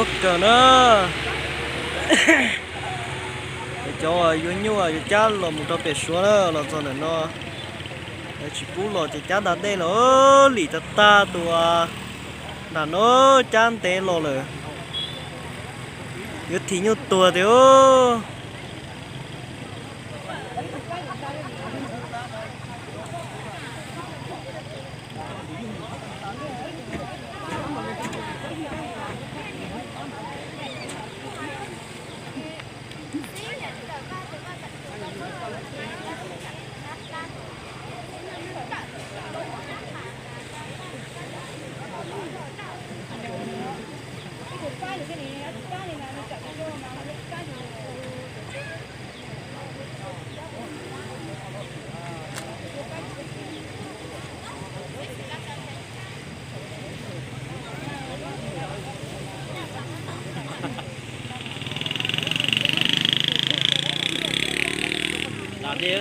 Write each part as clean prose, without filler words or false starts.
nhua cờ nữa cho yêu nhua cha là một trò bể số đó là cho nên nó chỉ cú lo chỉ cha đã đây là lì ta tua là nó chan té lo rồi yêu thì nhua tua đấy ô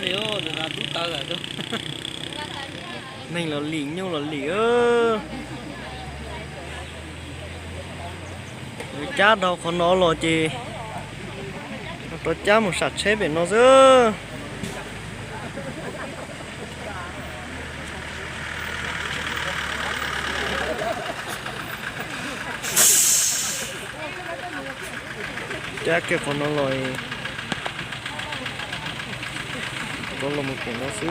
điều là tút tơ rồi đó mình là lì nhau là lì cha đâu còn nó lo chi tôi cha một sạch chế về nó chứ cha kia còn nó rồi đó là một cái nó xí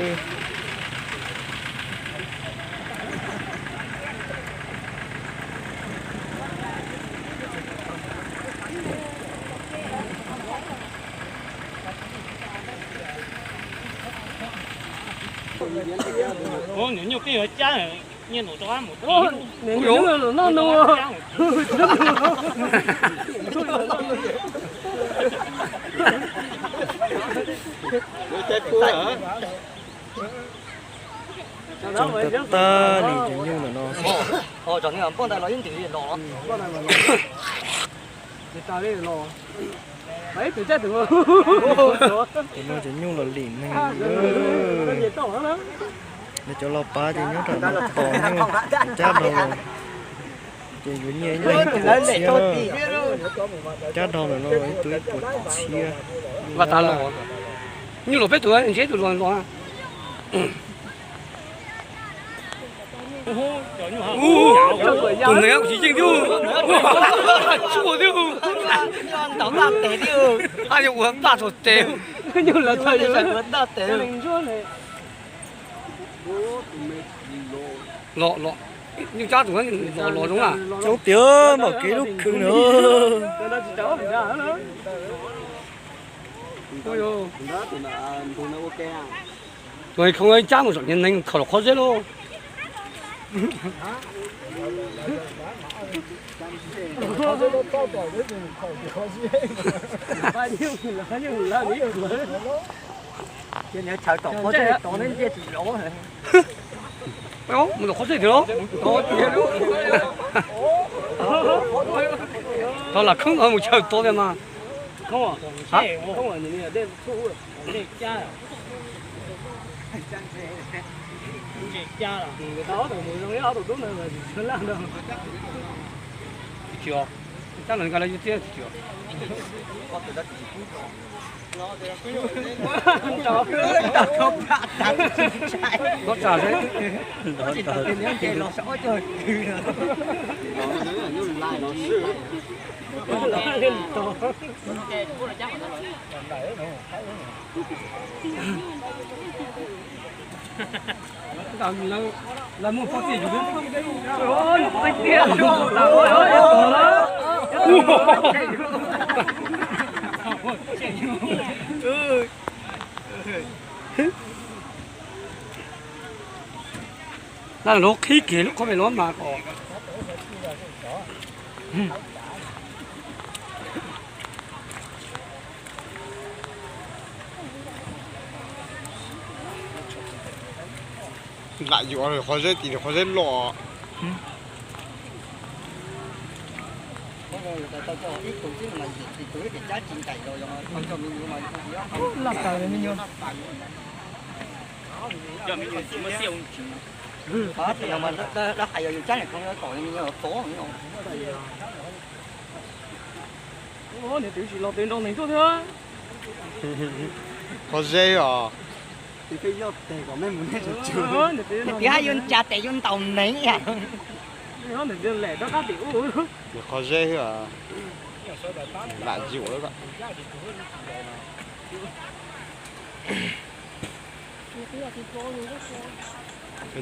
ủa nếu như cái cha này như nổ cho một tí nếu như nó nô ta đi chừng như là nó chọn cái bọn ta nói những thứ gì đó người ta đây lo đấy từ chết được nó chừng như là liền này để cho lo ba thì nhớ rằng nó to nhưng cha đâu chỉ vẫn nhẹ nhàng cha đâu là nó tuổi chia và ta lo như là biết tuổi anh chế tuổi lo tụi này chỉ chinh tiêu chua tiêu tổng là té tiêu ai dùng uống ta rồi tiêu như là thời gian vẫn đã té lọ nhưng cha tụi nó lọ đúng à cháu tía mà cái lúc cứ nữa rồi không ai cha một số nhân nên khó khó dễ luôn cái này chào tổng có thể tổng lên chia chỉ lỗ hả? không, mình có thể được đó là không có một chơi tốt đấy mà không à? Không à? Này là đây thu đây cha à? Cha là người ta từ mười năm áo đúng là chưa làm đâu chưa chắc là cái này chưa chưa có trả đấy là mua phát tiền rồi ôi cái tiền rồi là ôi là nó khí kia lúc có phải nó mà có lại dụ rồi khó dễ thì khó dễ lọ làm cả mình nhiều giờ mình dùng chỉ mới siêu đó thì mà nó hay rồi trái này không có tội như phố không Ủa, thì tiểu chỉ lo tiền đâu này thôi thôi. khó dễ à thì phải do tiền của mấy muốn hết rồi chưa Ủa, thì tiền thì hai yon chặt tiền yon tàu nấy à nó thì tiền lẻ đó các tiểu. khó dễ à lại chịu đấy bạn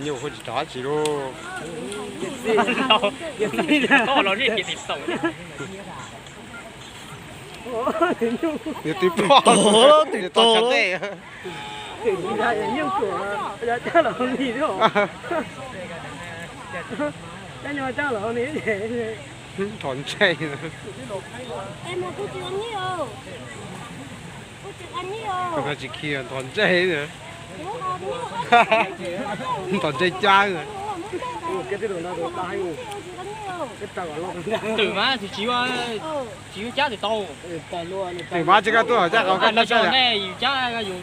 nhiều không chỉ trả chỉ đâu Có nó đi thì sầu. Ủa, thì như nhiều tí to Tổ, tí nhiều to tổ. chắn đấy thì ra như của ra cha là hơn gì đó. Cha nhưng mà cha là hơn gì vậy? thòn chay nữa Em mà cô chưa ăn nhiều. Cô chưa ăn nhiều. không phải chỉ kia thòn chay nữa Bố ăn nhiều. thòn chay chai rồi Cái đồ nó đồ tai rồi. Ăn nhiều. Cái tàu lo. từ má thì chỉ có giá thì to Tài luôn. thì má chỉ có tôi ở chắc có nó cái cho này này giá cái dù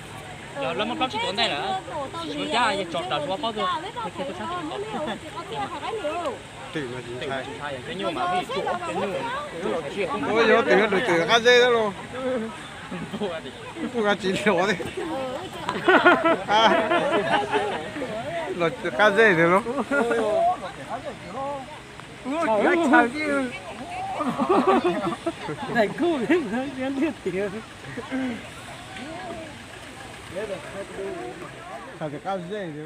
giờ nó mất chỉ tốn đây là chỉ giá chọn đầu số bao nhiêu thì tôi tự mà chính chay cái như mà cái chỗ cái như ôi nhớ từ từ từ cá dê đó luôn tôi cá chỉ lỗ đi rồi cá dê thì luôn Chào chứ. Này cô đến đến liệt tiền. cá dê thì